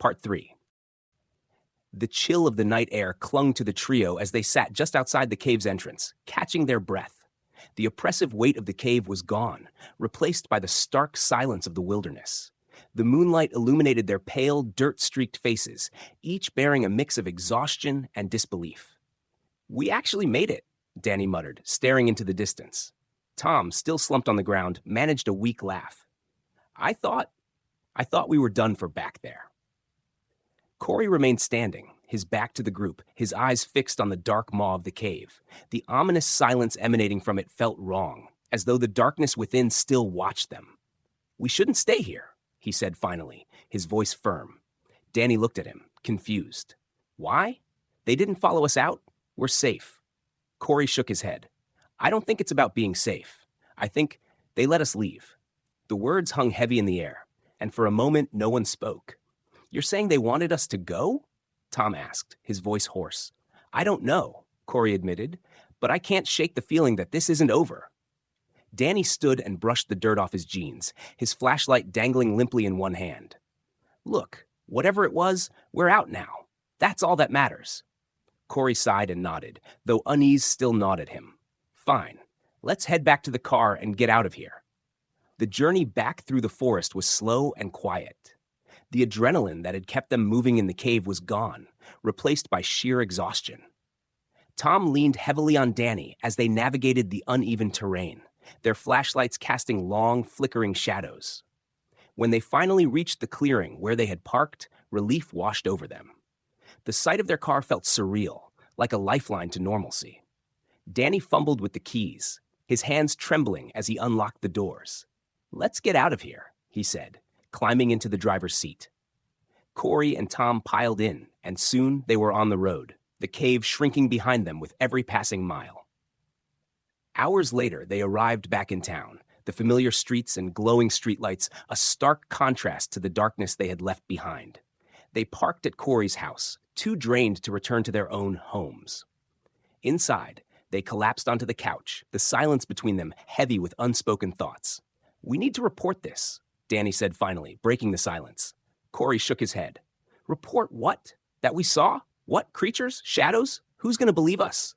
Part 3. The chill of the night air clung to the trio as they sat just outside the cave's entrance, catching their breath. The oppressive weight of the cave was gone, replaced by the stark silence of the wilderness. The moonlight illuminated their pale, dirt-streaked faces, each bearing a mix of exhaustion and disbelief. "We actually made it," Danny muttered, staring into the distance. Tom, still slumped on the ground, managed a weak laugh. I thought we were done for back there." Corey remained standing, his back to the group, his eyes fixed on the dark maw of the cave. The ominous silence emanating from it felt wrong, as though the darkness within still watched them. "We shouldn't stay here," he said finally, his voice firm. Danny looked at him, confused. "Why? They didn't follow us out? We're safe." Corey shook his head. "I don't think it's about being safe. I think they let us leave." The words hung heavy in the air, and for a moment no one spoke. "You're saying they wanted us to go?" Tom asked, his voice hoarse. "I don't know," Corey admitted, "but I can't shake the feeling that this isn't over." Danny stood and brushed the dirt off his jeans, his flashlight dangling limply in one hand. "Look, whatever it was, we're out now. That's all that matters." Corey sighed and nodded, though unease still gnawed at him. "Fine. Let's head back to the car and get out of here." The journey back through the forest was slow and quiet. The adrenaline that had kept them moving in the cave was gone, replaced by sheer exhaustion. Tom leaned heavily on Danny as they navigated the uneven terrain, their flashlights casting long, flickering shadows. When they finally reached the clearing where they had parked, relief washed over them. The sight of their car felt surreal, like a lifeline to normalcy. Danny fumbled with the keys, his hands trembling as he unlocked the doors. "Let's get out of here," he said, climbing into the driver's seat. Corey and Tom piled in, and soon they were on the road, the cave shrinking behind them with every passing mile. Hours later, they arrived back in town, the familiar streets and glowing streetlights a stark contrast to the darkness they had left behind. They parked at Corey's house, too drained to return to their own homes. Inside, they collapsed onto the couch, the silence between them heavy with unspoken thoughts. "We need to report this," Danny said finally, breaking the silence. Corey shook his head. "Report what? That we saw? What, creatures? Shadows? Who's going to believe us?"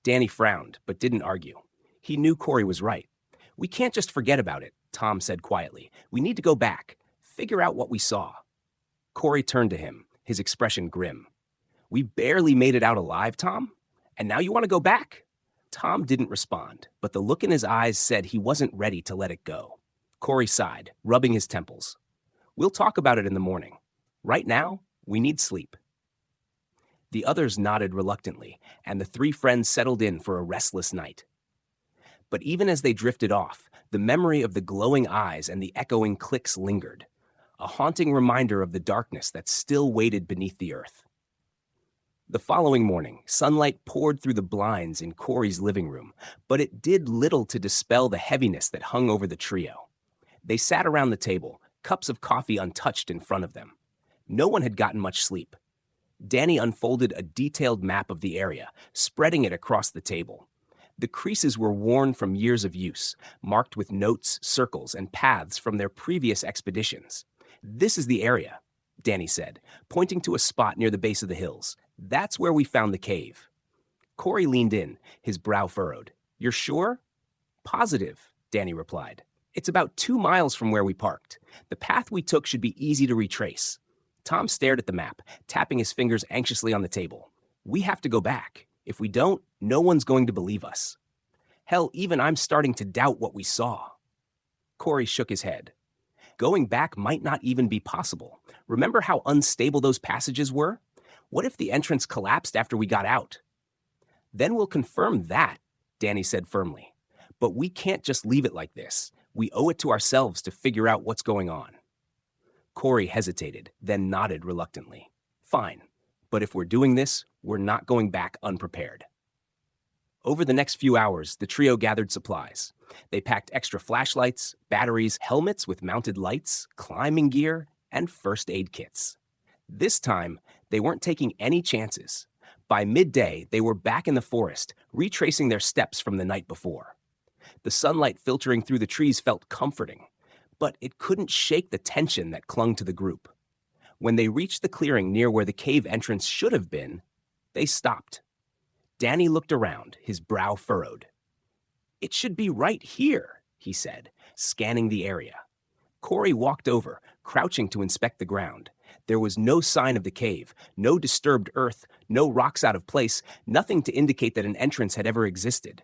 Danny frowned, but didn't argue. He knew Corey was right. "We can't just forget about it," Tom said quietly. "We need to go back, figure out what we saw." Corey turned to him, his expression grim. "We barely made it out alive, Tom? And now you want to go back?" Tom didn't respond, but the look in his eyes said he wasn't ready to let it go. Corey sighed, rubbing his temples. "We'll talk about it in the morning. Right now, we need sleep." The others nodded reluctantly, and the three friends settled in for a restless night. But even as they drifted off, the memory of the glowing eyes and the echoing clicks lingered, a haunting reminder of the darkness that still waited beneath the earth. The following morning, sunlight poured through the blinds in Corey's living room, but it did little to dispel the heaviness that hung over the trio. They sat around the table, cups of coffee untouched in front of them. No one had gotten much sleep. Danny unfolded a detailed map of the area, spreading it across the table. The creases were worn from years of use, marked with notes, circles, and paths from their previous expeditions. "This is the area," Danny said, pointing to a spot near the base of the hills. "That's where we found the cave." Corey leaned in, his brow furrowed. "You're sure?" "Positive," Danny replied. "It's about 2 miles from where we parked. The path we took should be easy to retrace." Tom stared at the map, tapping his fingers anxiously on the table. "We have to go back. If we don't, no one's going to believe us. Hell, even I'm starting to doubt what we saw." Corey shook his head. "Going back might not even be possible. Remember how unstable those passages were? What if the entrance collapsed after we got out?" "Then we'll confirm that," Danny said firmly. "But we can't just leave it like this. We owe it to ourselves to figure out what's going on." Corey hesitated, then nodded reluctantly. "Fine, but if we're doing this, we're not going back unprepared." Over the next few hours, the trio gathered supplies. They packed extra flashlights, batteries, helmets with mounted lights, climbing gear, and first aid kits. This time, they weren't taking any chances. By midday, they were back in the forest, retracing their steps from the night before. The sunlight filtering through the trees felt comforting, but it couldn't shake the tension that clung to the group. When they reached the clearing near where the cave entrance should have been, they stopped. Danny looked around, his brow furrowed. "It should be right here," he said, scanning the area. Corey walked over, crouching to inspect the ground. There was no sign of the cave, no disturbed earth, no rocks out of place, nothing to indicate that an entrance had ever existed.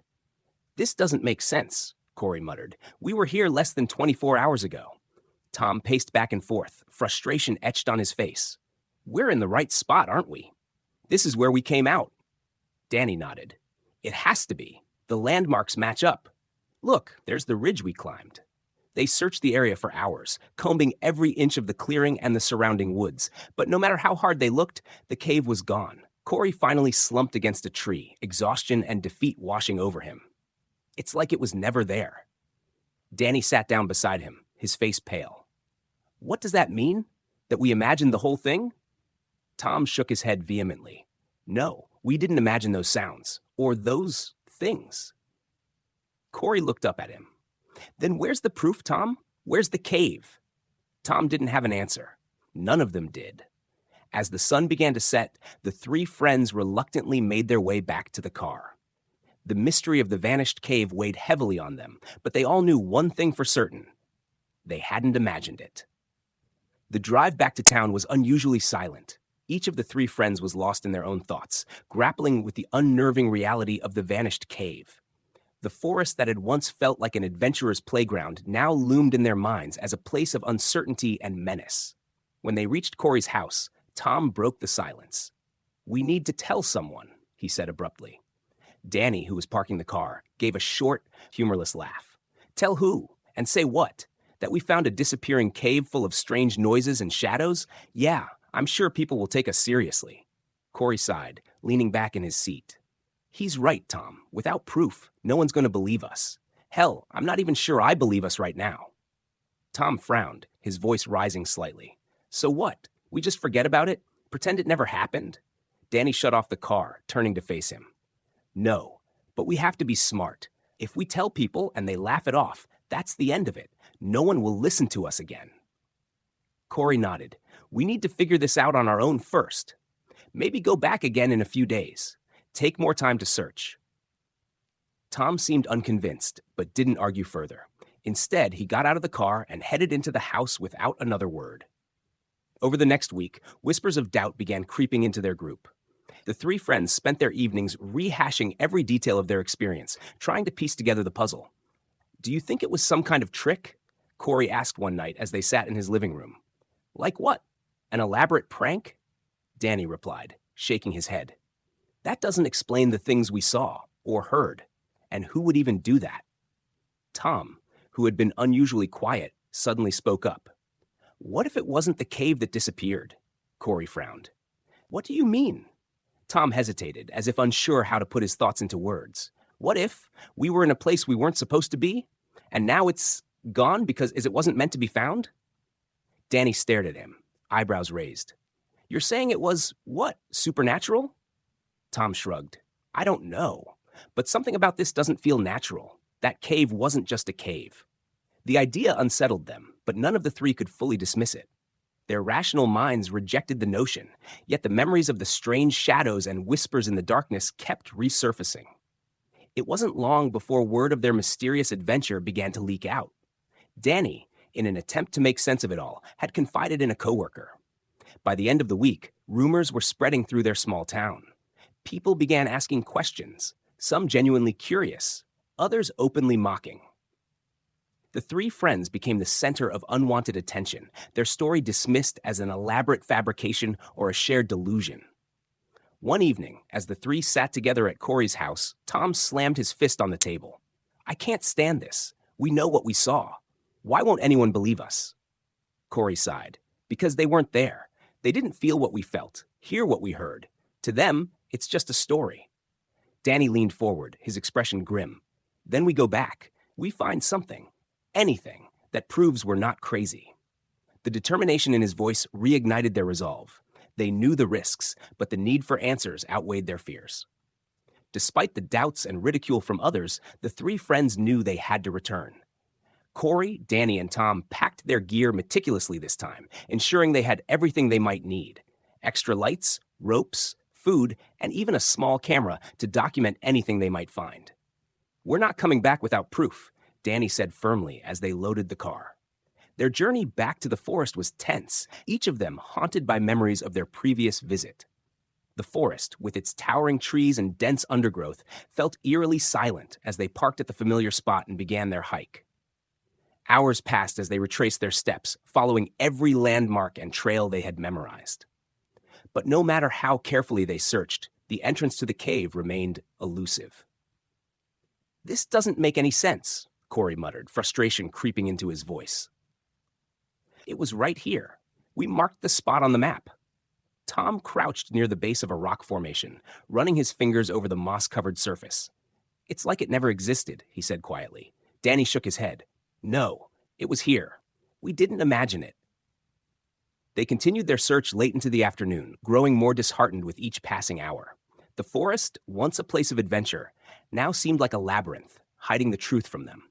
"This doesn't make sense," Corey muttered. "We were here less than 24 hours ago." Tom paced back and forth, frustration etched on his face. "We're in the right spot, aren't we? This is where we came out." Danny nodded. "It has to be. The landmarks match up. Look, there's the ridge we climbed." They searched the area for hours, combing every inch of the clearing and the surrounding woods. But no matter how hard they looked, the cave was gone. Corey finally slumped against a tree, exhaustion and defeat washing over him. It's like it was never there. Danny sat down beside him, his face pale. "What does that mean? That we imagined the whole thing?" Tom shook his head vehemently. "No, we didn't imagine those sounds, or those things." Corey looked up at him. "Then where's the proof, Tom? Where's the cave?" Tom didn't have an answer. None of them did. As the sun began to set, the three friends reluctantly made their way back to the car. The mystery of the vanished cave weighed heavily on them, but they all knew one thing for certain. They hadn't imagined it. The drive back to town was unusually silent. Each of the three friends was lost in their own thoughts, grappling with the unnerving reality of the vanished cave. The forest that had once felt like an adventurer's playground now loomed in their minds as a place of uncertainty and menace. When they reached Corey's house, Tom broke the silence. "We need to tell someone," he said abruptly. Danny, who was parking the car, gave a short, humorless laugh. "Tell who? And say what? That we found a disappearing cave full of strange noises and shadows? Yeah, I'm sure people will take us seriously." Corey sighed, leaning back in his seat. "He's right, Tom. Without proof, no one's going to believe us. Hell, I'm not even sure I believe us right now." Tom frowned, his voice rising slightly. "So what? We just forget about it? Pretend it never happened?" Danny shut off the car, turning to face him. "No, but we have to be smart. If we tell people and they laugh it off, that's the end of it. No one will listen to us again." Corey nodded. "We need to figure this out on our own first. Maybe go back again in a few days. Take more time to search." Tom seemed unconvinced, but didn't argue further. Instead, he got out of the car and headed into the house without another word. Over the next week, whispers of doubt began creeping into their group. The three friends spent their evenings rehashing every detail of their experience, trying to piece together the puzzle. "Do you think it was some kind of trick?" Corey asked one night as they sat in his living room. "Like what? An elaborate prank?" Danny replied, shaking his head. "That doesn't explain the things we saw or heard. And who would even do that?" Tom, who had been unusually quiet, suddenly spoke up. "What if it wasn't the cave that disappeared?" Corey frowned. "What do you mean?" Tom hesitated, as if unsure how to put his thoughts into words. "What if we were in a place we weren't supposed to be? And now it's gone because it wasn't meant to be found?" Danny stared at him, eyebrows raised. "You're saying it was, what, supernatural?" Tom shrugged. "I don't know. But something about this doesn't feel natural. That cave wasn't just a cave." The idea unsettled them, but none of the three could fully dismiss it. Their rational minds rejected the notion, yet the memories of the strange shadows and whispers in the darkness kept resurfacing. It wasn't long before word of their mysterious adventure began to leak out. Danny, in an attempt to make sense of it all, had confided in a coworker. By the end of the week, rumors were spreading through their small town. People began asking questions, some genuinely curious, others openly mocking. The three friends became the center of unwanted attention, their story dismissed as an elaborate fabrication or a shared delusion. One evening, as the three sat together at Corey's house, Tom slammed his fist on the table. "I can't stand this. We know what we saw. Why won't anyone believe us?" Corey sighed. "Because they weren't there. They didn't feel what we felt, hear what we heard. To them, it's just a story." Danny leaned forward, his expression grim. "Then we go back. We find something, anything, that proves we're not crazy." The determination in his voice reignited their resolve. They knew the risks, but the need for answers outweighed their fears. Despite the doubts and ridicule from others, the three friends knew they had to return. Corey, Danny, and Tom packed their gear meticulously this time, ensuring they had everything they might need: extra lights, ropes, food, and even a small camera to document anything they might find. "We're not coming back without proof," Danny said firmly as they loaded the car. Their journey back to the forest was tense, each of them haunted by memories of their previous visit. The forest, with its towering trees and dense undergrowth, felt eerily silent as they parked at the familiar spot and began their hike. Hours passed as they retraced their steps, following every landmark and trail they had memorized. But no matter how carefully they searched, the entrance to the cave remained elusive. "This doesn't make any sense," Corey muttered, frustration creeping into his voice. "It was right here. We marked the spot on the map." Tom crouched near the base of a rock formation, running his fingers over the moss-covered surface. "It's like it never existed," he said quietly. Danny shook his head. "No, it was here. We didn't imagine it." They continued their search late into the afternoon, growing more disheartened with each passing hour. The forest, once a place of adventure, now seemed like a labyrinth, hiding the truth from them.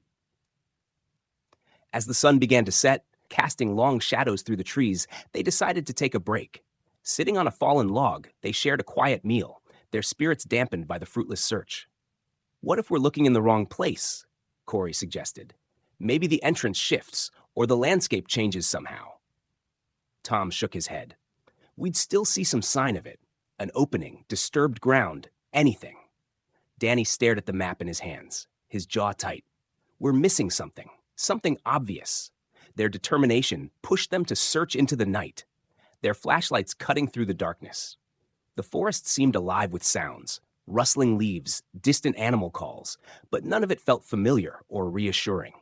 As the sun began to set, casting long shadows through the trees, they decided to take a break. Sitting on a fallen log, they shared a quiet meal, their spirits dampened by the fruitless search. "What if we're looking in the wrong place?" Corey suggested. "Maybe the entrance shifts, or the landscape changes somehow." Tom shook his head. "We'd still see some sign of it. An opening, disturbed ground, anything." Danny stared at the map in his hands, his jaw tight. "We're missing something, something obvious." Their determination pushed them to search into the night, their flashlights cutting through the darkness. The forest seemed alive with sounds, rustling leaves, distant animal calls, but none of it felt familiar or reassuring.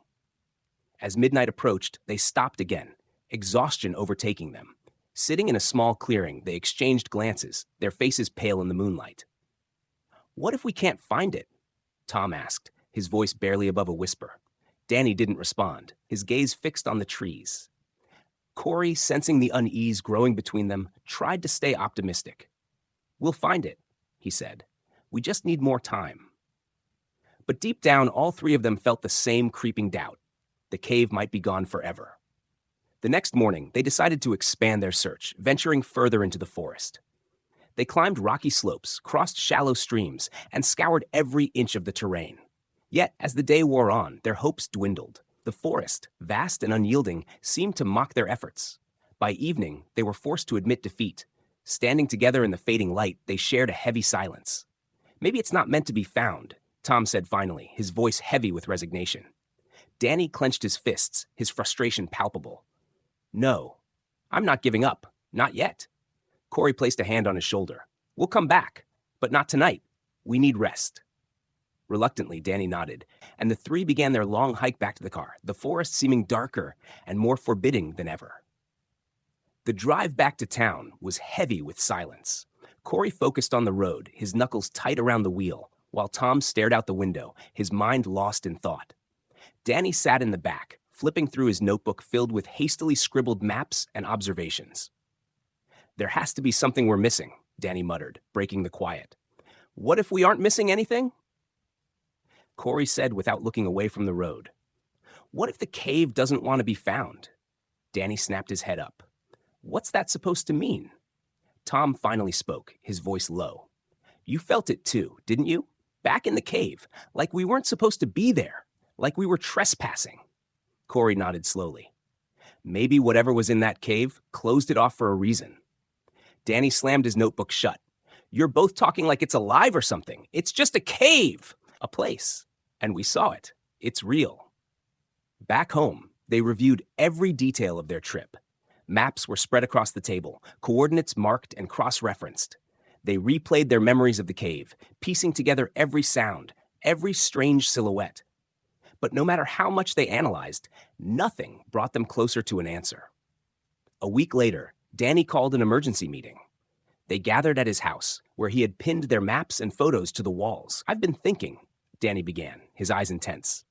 As midnight approached, they stopped again, exhaustion overtaking them. Sitting in a small clearing, they exchanged glances, their faces pale in the moonlight. "What if we can't find it?" Tom asked, his voice barely above a whisper. Danny didn't respond, his gaze fixed on the trees. Corey, sensing the unease growing between them, tried to stay optimistic. "We'll find it," he said. "We just need more time." But deep down, all three of them felt the same creeping doubt. The cave might be gone forever. The next morning, they decided to expand their search, venturing further into the forest. They climbed rocky slopes, crossed shallow streams, and scoured every inch of the terrain. Yet, as the day wore on, their hopes dwindled. The forest, vast and unyielding, seemed to mock their efforts. By evening, they were forced to admit defeat. Standing together in the fading light, they shared a heavy silence. "Maybe it's not meant to be found," Tom said finally, his voice heavy with resignation. Danny clenched his fists, his frustration palpable. "No, I'm not giving up. Not yet." Corey placed a hand on his shoulder. "We'll come back, but not tonight. We need rest." Reluctantly, Danny nodded, and the three began their long hike back to the car, the forest seeming darker and more forbidding than ever. The drive back to town was heavy with silence. Corey focused on the road, his knuckles tight around the wheel, while Tom stared out the window, his mind lost in thought. Danny sat in the back, flipping through his notebook filled with hastily scribbled maps and observations. "There has to be something we're missing," Danny muttered, breaking the quiet. "What if we aren't missing anything?" Corey said without looking away from the road. "What if the cave doesn't want to be found?" Danny snapped his head up. "What's that supposed to mean?" Tom finally spoke, his voice low. "You felt it too, didn't you? Back in the cave, like we weren't supposed to be there, like we were trespassing." Corey nodded slowly. "Maybe whatever was in that cave closed it off for a reason." Danny slammed his notebook shut. "You're both talking like it's alive or something. It's just a cave, a place. And we saw it. It's real." Back home, they reviewed every detail of their trip. Maps were spread across the table, coordinates marked and cross-referenced. They replayed their memories of the cave, piecing together every sound, every strange silhouette. But no matter how much they analyzed, nothing brought them closer to an answer. A week later, Danny called an emergency meeting. They gathered at his house, where he had pinned their maps and photos to the walls. "I've been thinking," Danny began, his eyes intense.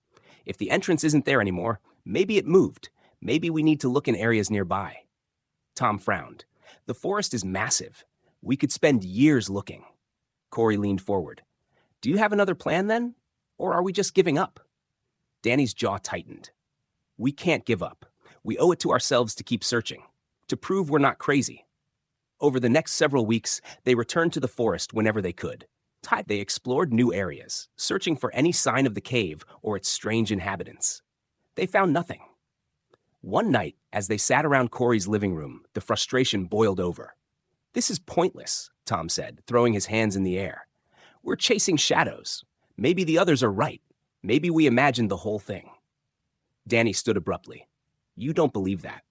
"If the entrance isn't there anymore, maybe it moved. Maybe we need to look in areas nearby." Tom frowned. "The forest is massive. We could spend years looking." Corey leaned forward. "Do you have another plan then? Or are we just giving up?" Danny's jaw tightened. We can't give up. We owe it to ourselves to keep searching, to prove we're not crazy. Over the next several weeks, they returned to the forest whenever they could. They explored new areas, searching for any sign of the cave or its strange inhabitants. They found nothing. One night, as they sat around Corey's living room, the frustration boiled over. "This is pointless," Tom said, throwing his hands in the air. "We're chasing shadows. Maybe the others are right. Maybe we imagined the whole thing." Danny stood abruptly. "You don't believe that."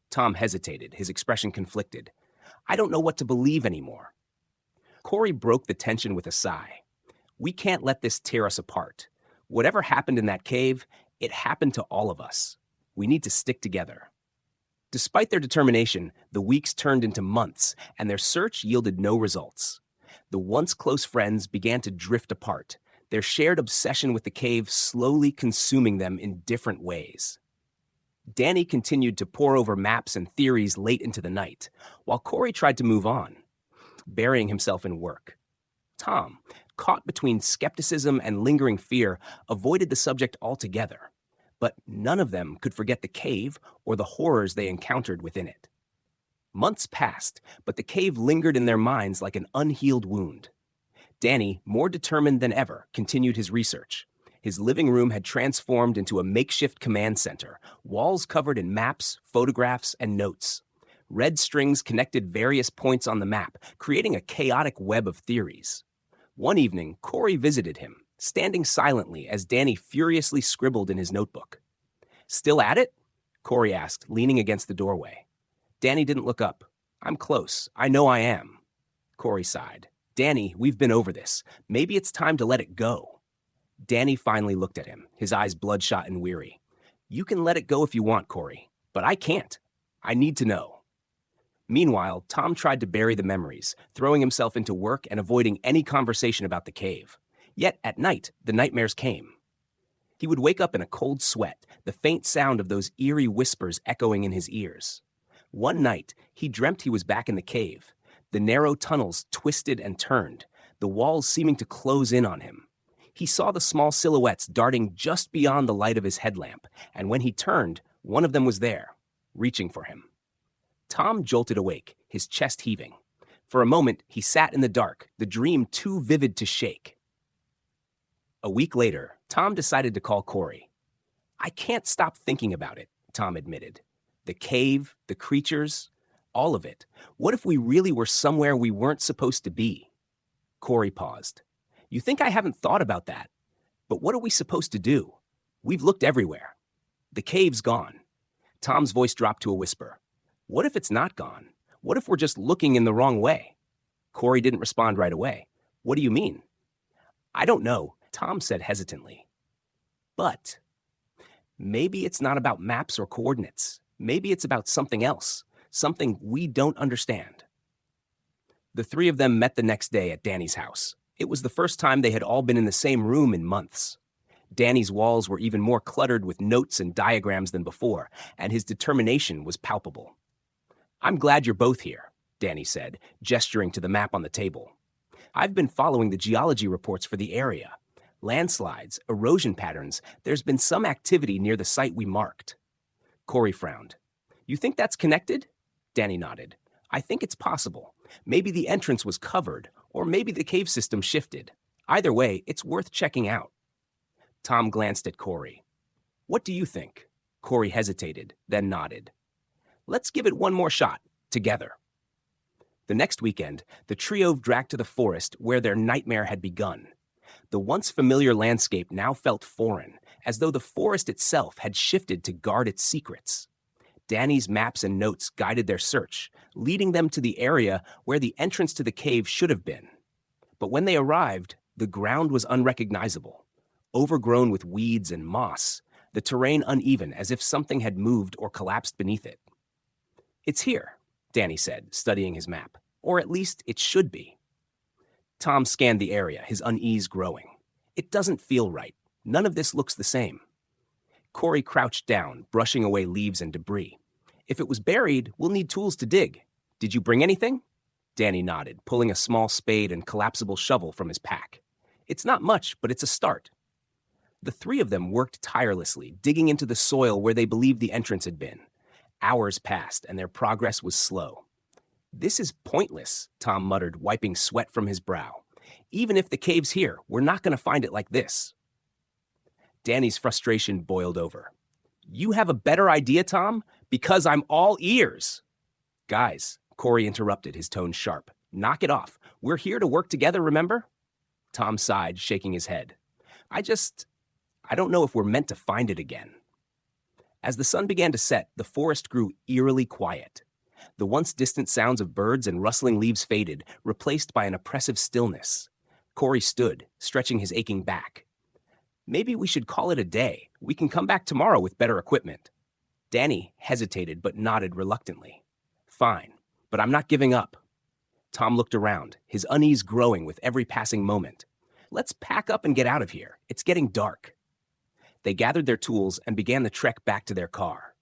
Tom hesitated, his expression conflicted. "I don't know what to believe anymore." Corey broke the tension with a sigh. "We can't let this tear us apart. Whatever happened in that cave, it happened to all of us. We need to stick together." Despite their determination, the weeks turned into months, and their search yielded no results. The once close friends began to drift apart, their shared obsession with the cave slowly consuming them in different ways. Danny continued to pore over maps and theories late into the night, while Corey tried to move on, burying himself in work. Tom, caught between skepticism and lingering fear, avoided the subject altogether. But none of them could forget the cave or the horrors they encountered within it. Months passed, but the cave lingered in their minds like an unhealed wound. Danny, more determined than ever, continued his research. His living room had transformed into a makeshift command center, walls covered in maps, photographs, and notes. Red strings connected various points on the map, creating a chaotic web of theories. One evening, Corey visited him, standing silently as Danny furiously scribbled in his notebook. "Still at it?" Corey asked, leaning against the doorway. Danny didn't look up. "I'm close. I know I am." Corey sighed. "Danny, we've been over this. Maybe it's time to let it go." Danny finally looked at him, his eyes bloodshot and weary. "You can let it go if you want, Corey, but I can't. I need to know." Meanwhile, Tom tried to bury the memories, throwing himself into work and avoiding any conversation about the cave. Yet at night, the nightmares came. He would wake up in a cold sweat, the faint sound of those eerie whispers echoing in his ears. One night, he dreamt he was back in the cave. The narrow tunnels twisted and turned, the walls seeming to close in on him. He saw the small silhouettes darting just beyond the light of his headlamp, and when he turned, one of them was there, reaching for him. Tom jolted awake, his chest heaving. For a moment, he sat in the dark, the dream too vivid to shake. A week later, Tom decided to call Corey. "I can't stop thinking about it," Tom admitted. "The cave, the creatures, all of it. What if we really were somewhere we weren't supposed to be?" Corey paused. "You think I haven't thought about that? But what are we supposed to do? We've looked everywhere. The cave's gone." Tom's voice dropped to a whisper. "What if it's not gone? What if we're just looking in the wrong way?" Corey didn't respond right away. "What do you mean?" "I don't know," Tom said hesitantly. "But maybe it's not about maps or coordinates. Maybe it's about something else, something we don't understand." The three of them met the next day at Danny's house. It was the first time they had all been in the same room in months. Danny's walls were even more cluttered with notes and diagrams than before, and his determination was palpable. "I'm glad you're both here," Danny said, gesturing to the map on the table. "I've been following the geology reports for the area. Landslides, erosion patterns, there's been some activity near the site we marked." Corey frowned. "You think that's connected?" Danny nodded. "I think it's possible. Maybe the entrance was covered, or maybe the cave system shifted. Either way, it's worth checking out." Tom glanced at Corey. "What do you think?" Corey hesitated, then nodded. "Let's give it one more shot, together." The next weekend, the trio dragged to the forest where their nightmare had begun. The once familiar landscape now felt foreign, as though the forest itself had shifted to guard its secrets. Danny's maps and notes guided their search, leading them to the area where the entrance to the cave should have been. But when they arrived, the ground was unrecognizable, overgrown with weeds and moss, the terrain uneven as if something had moved or collapsed beneath it. "It's here," Danny said, studying his map. "Or at least it should be." Tom scanned the area, his unease growing. "It doesn't feel right. None of this looks the same." Corey crouched down, brushing away leaves and debris. "If it was buried, we'll need tools to dig. Did you bring anything?" Danny nodded, pulling a small spade and collapsible shovel from his pack. "It's not much, but it's a start." The three of them worked tirelessly, digging into the soil where they believed the entrance had been. Hours passed, and their progress was slow. "This is pointless," Tom muttered, wiping sweat from his brow. "Even if the cave's here, we're not going to find it like this." Danny's frustration boiled over. "You have a better idea, Tom? Because I'm all ears." "Guys," Corey interrupted, his tone sharp. "Knock it off. We're here to work together, remember?" Tom sighed, shaking his head. I don't know if we're meant to find it again." As the sun began to set, the forest grew eerily quiet. The once distant sounds of birds and rustling leaves faded, replaced by an oppressive stillness. Corey stood, stretching his aching back. "Maybe we should call it a day. We can come back tomorrow with better equipment." Danny hesitated but nodded reluctantly. "Fine, but I'm not giving up." Tom looked around, his unease growing with every passing moment. "Let's pack up and get out of here. It's getting dark." They gathered their tools and began the trek back to their car.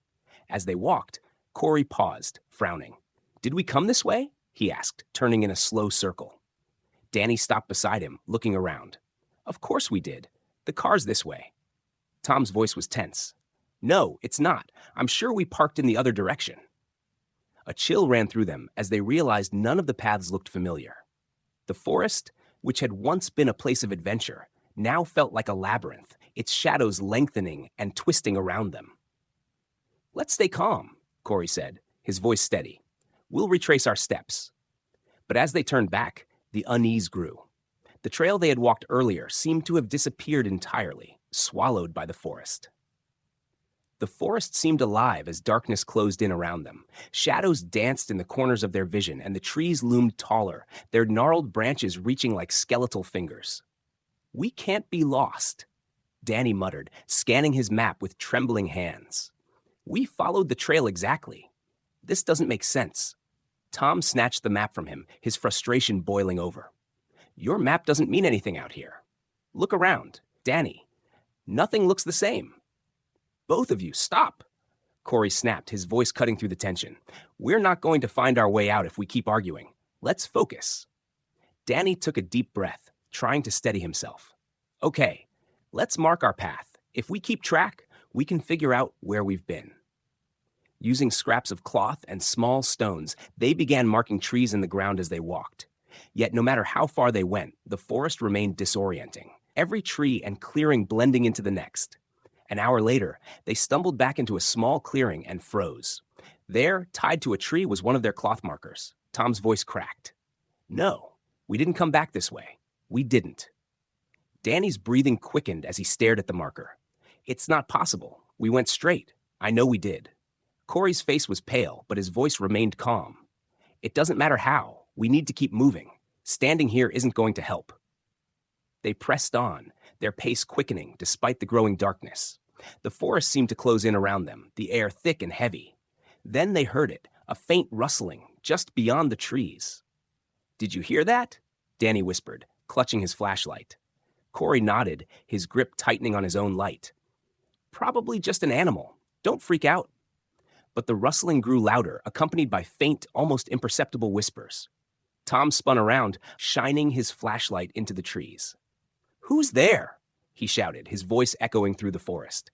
As they walked, Corey paused, frowning. "Did we come this way?" he asked, turning in a slow circle. Danny stopped beside him, looking around. "Of course we did. The car's this way." Tom's voice was tense. "No, it's not. I'm sure we parked in the other direction." A chill ran through them as they realized none of the paths looked familiar. The forest, which had once been a place of adventure, now felt like a labyrinth, its shadows lengthening and twisting around them. "Let's stay calm," Corey said, his voice steady. "We'll retrace our steps." But as they turned back, the unease grew. The trail they had walked earlier seemed to have disappeared entirely, swallowed by the forest. The forest seemed alive as darkness closed in around them. Shadows danced in the corners of their vision, and the trees loomed taller, their gnarled branches reaching like skeletal fingers. "We can't be lost," Danny muttered, scanning his map with trembling hands. "We followed the trail exactly. This doesn't make sense." Tom snatched the map from him, his frustration boiling over. "Your map doesn't mean anything out here. Look around. Danny. Nothing looks the same." "Both of you, stop!" Corey snapped, his voice cutting through the tension. "We're not going to find our way out if we keep arguing. Let's focus." Danny took a deep breath, trying to steady himself. "Okay, let's mark our path. If we keep track, we can figure out where we've been." Using scraps of cloth and small stones, they began marking trees in the ground as they walked. Yet no matter how far they went, the forest remained disorienting, every tree and clearing blending into the next. An hour later, they stumbled back into a small clearing and froze. There, tied to a tree, was one of their cloth markers. Tom's voice cracked. "No, we didn't come back this way. We didn't." Danny's breathing quickened as he stared at the marker. "It's not possible. We went straight. I know we did." Corey's face was pale, but his voice remained calm. "It doesn't matter how. We need to keep moving. Standing here isn't going to help." They pressed on, their pace quickening despite the growing darkness. The forest seemed to close in around them, the air thick and heavy. Then they heard it, a faint rustling, just beyond the trees. "Did you hear that?" Danny whispered, clutching his flashlight. Corey nodded, his grip tightening on his own light. "Probably just an animal. Don't freak out." But the rustling grew louder, accompanied by faint, almost imperceptible whispers. Tom spun around, shining his flashlight into the trees. "Who's there?" he shouted, his voice echoing through the forest.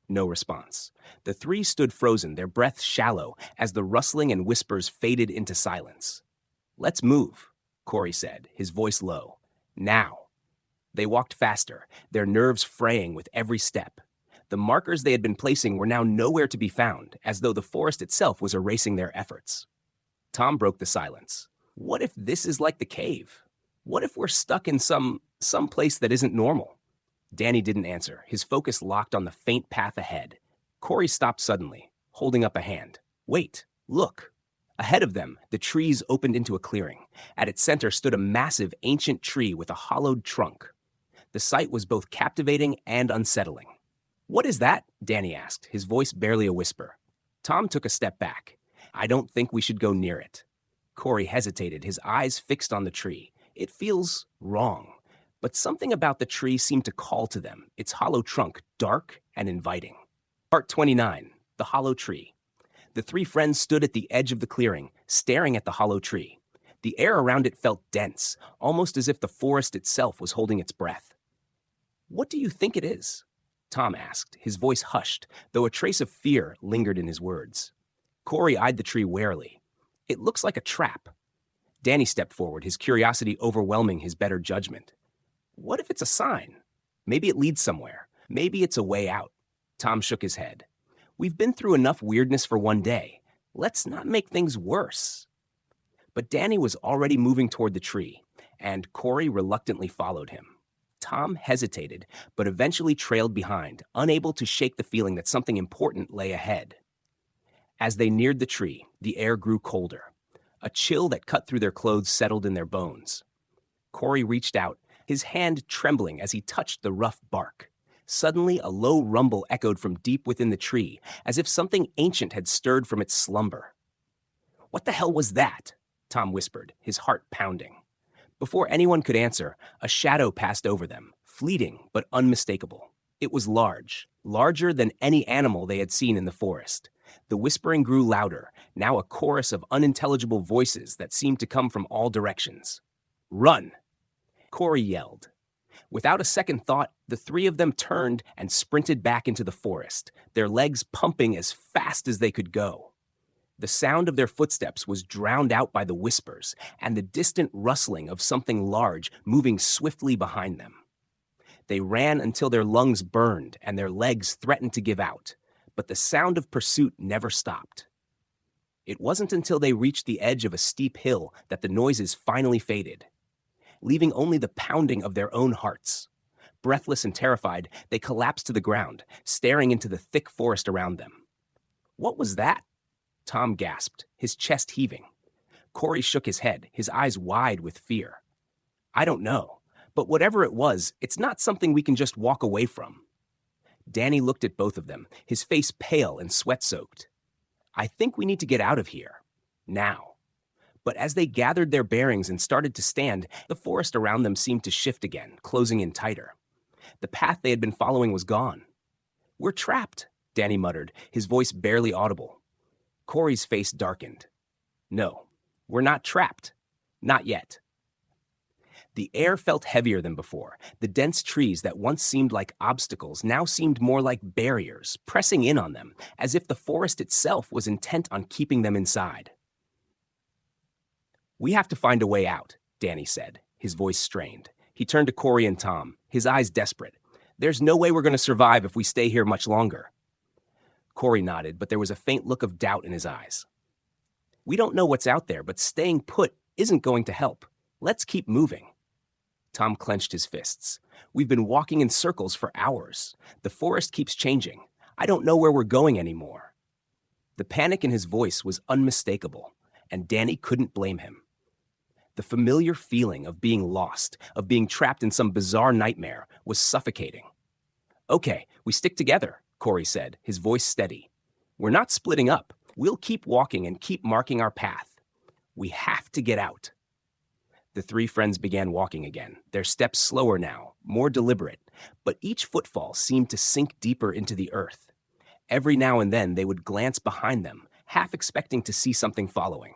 No response. The three stood frozen, their breaths shallow, as the rustling and whispers faded into silence. "Let's move," Corey said, his voice low. "Now." They walked faster, their nerves fraying with every step. The markers they had been placing were now nowhere to be found, as though the forest itself was erasing their efforts. Tom broke the silence. "What if this is like the cave? What if we're stuck in some place that isn't normal?" Danny didn't answer, his focus locked on the faint path ahead. Corey stopped suddenly, holding up a hand. "Wait, look." Ahead of them, the trees opened into a clearing. At its center stood a massive, ancient tree with a hollowed trunk. The sight was both captivating and unsettling. "What is that?" Danny asked, his voice barely a whisper. Tom took a step back. "I don't think we should go near it." Corey hesitated, his eyes fixed on the tree. "It feels wrong." But something about the tree seemed to call to them, its hollow trunk dark and inviting. Part 29. The Hollow Tree. The three friends stood at the edge of the clearing, staring at the hollow tree. The air around it felt dense, almost as if the forest itself was holding its breath. "What do you think it is?" Tom asked, his voice hushed, though a trace of fear lingered in his words. Corey eyed the tree warily. It looks like a trap. Danny stepped forward, his curiosity overwhelming his better judgment. What if it's a sign? Maybe it leads somewhere. Maybe it's a way out. Tom shook his head. We've been through enough weirdness for one day. Let's not make things worse. But Danny was already moving toward the tree, and Corey reluctantly followed him. Tom hesitated, but eventually trailed behind, unable to shake the feeling that something important lay ahead. As they neared the tree, the air grew colder. A chill that cut through their clothes settled in their bones. Corey reached out, his hand trembling as he touched the rough bark. Suddenly, a low rumble echoed from deep within the tree, as if something ancient had stirred from its slumber. "What the hell was that?" Tom whispered, his heart pounding. Before anyone could answer, a shadow passed over them, fleeting but unmistakable. It was large, larger than any animal they had seen in the forest. The whispering grew louder, now a chorus of unintelligible voices that seemed to come from all directions. "Run!" Corey yelled. Without a second thought, the three of them turned and sprinted back into the forest, their legs pumping as fast as they could go. The sound of their footsteps was drowned out by the whispers and the distant rustling of something large moving swiftly behind them. They ran until their lungs burned and their legs threatened to give out, but the sound of pursuit never stopped. It wasn't until they reached the edge of a steep hill that the noises finally faded, leaving only the pounding of their own hearts. Breathless and terrified, they collapsed to the ground, staring into the thick forest around them. "What was that?" Tom gasped, his chest heaving. Corey shook his head, his eyes wide with fear. "I don't know, but whatever it was, it's not something we can just walk away from." Danny looked at both of them, his face pale and sweat-soaked. "I think we need to get out of here. Now." But as they gathered their bearings and started to stand, the forest around them seemed to shift again, closing in tighter. The path they had been following was gone. "We're trapped," Danny muttered, his voice barely audible. Corey's face darkened. "No, we're not trapped. Not yet." The air felt heavier than before. The dense trees that once seemed like obstacles now seemed more like barriers, pressing in on them, as if the forest itself was intent on keeping them inside. "We have to find a way out," Danny said, his voice strained. He turned to Corey and Tom, his eyes desperate. "There's no way we're going to survive if we stay here much longer." Corey nodded, but there was a faint look of doubt in his eyes. "We don't know what's out there, but staying put isn't going to help. Let's keep moving." Tom clenched his fists. "We've been walking in circles for hours. The forest keeps changing. I don't know where we're going anymore." The panic in his voice was unmistakable, and Danny couldn't blame him. The familiar feeling of being lost, of being trapped in some bizarre nightmare, was suffocating. "Okay, we stick together," Corey said, his voice steady. "We're not splitting up. We'll keep walking and keep marking our path. We have to get out." The three friends began walking again, their steps slower now, more deliberate, but each footfall seemed to sink deeper into the earth. Every now and then they would glance behind them, half expecting to see something following.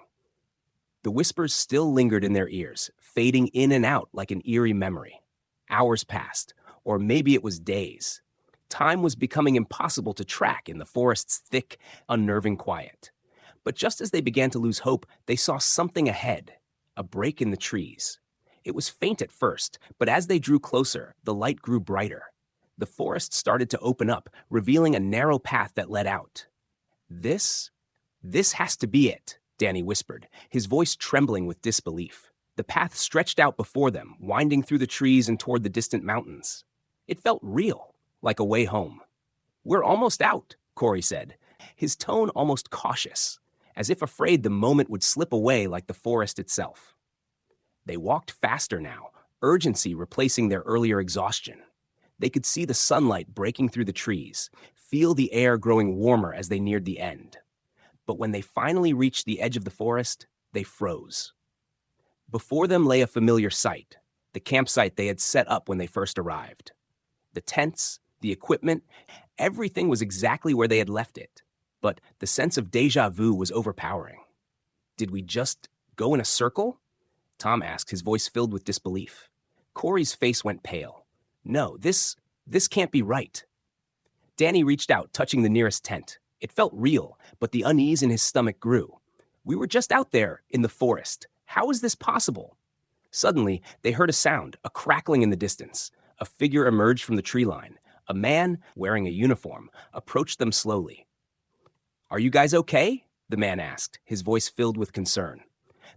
The whispers still lingered in their ears, fading in and out like an eerie memory. Hours passed, or maybe it was days. Time was becoming impossible to track in the forest's thick, unnerving quiet. But just as they began to lose hope, they saw something ahead, a break in the trees. It was faint at first, but as they drew closer, the light grew brighter. The forest started to open up, revealing a narrow path that led out. This has to be it," Danny whispered, his voice trembling with disbelief. The path stretched out before them, winding through the trees and toward the distant mountains. It felt real, like a way home. "We're almost out," Corey said, his tone almost cautious, as if afraid the moment would slip away like the forest itself. They walked faster now, urgency replacing their earlier exhaustion. They could see the sunlight breaking through the trees, feel the air growing warmer as they neared the end. But when they finally reached the edge of the forest, they froze. Before them lay a familiar sight, the campsite they had set up when they first arrived. The tents, the equipment, everything was exactly where they had left it, but the sense of déjà vu was overpowering. "Did we just go in a circle?" Tom asked, his voice filled with disbelief. Corey's face went pale. "No, this can't be right." Danny reached out, touching the nearest tent. It felt real, but the unease in his stomach grew. We were just out there, in the forest. How is this possible? Suddenly, they heard a sound, a crackling in the distance. A figure emerged from the tree line. A man, wearing a uniform, approached them slowly. "Are you guys okay?" the man asked, his voice filled with concern.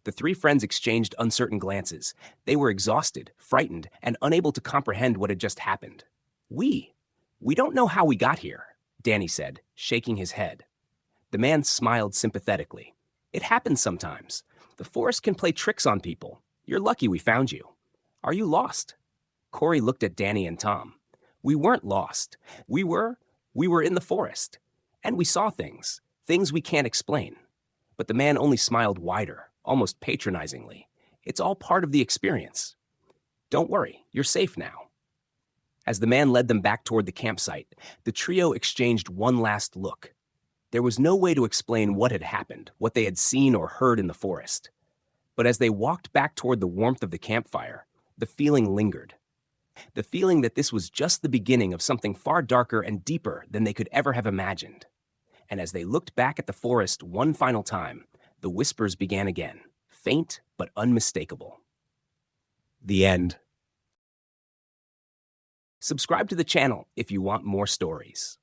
The three friends exchanged uncertain glances. They were exhausted, frightened, and unable to comprehend what had just happened. We don't know how we got here," Danny said, shaking his head. The man smiled sympathetically. "It happens sometimes. The forest can play tricks on people. You're lucky we found you. Are you lost?" Corey looked at Danny and Tom. "We weren't lost. We were in the forest. And we saw things we can't explain." But the man only smiled wider, almost patronizingly. "It's all part of the experience. Don't worry, you're safe now." As the man led them back toward the campsite, the trio exchanged one last look. There was no way to explain what had happened, what they had seen or heard in the forest. But as they walked back toward the warmth of the campfire, the feeling lingered. The feeling that this was just the beginning of something far darker and deeper than they could ever have imagined. And as they looked back at the forest one final time, the whispers began again, faint but unmistakable. The end. Subscribe to the channel if you want more stories.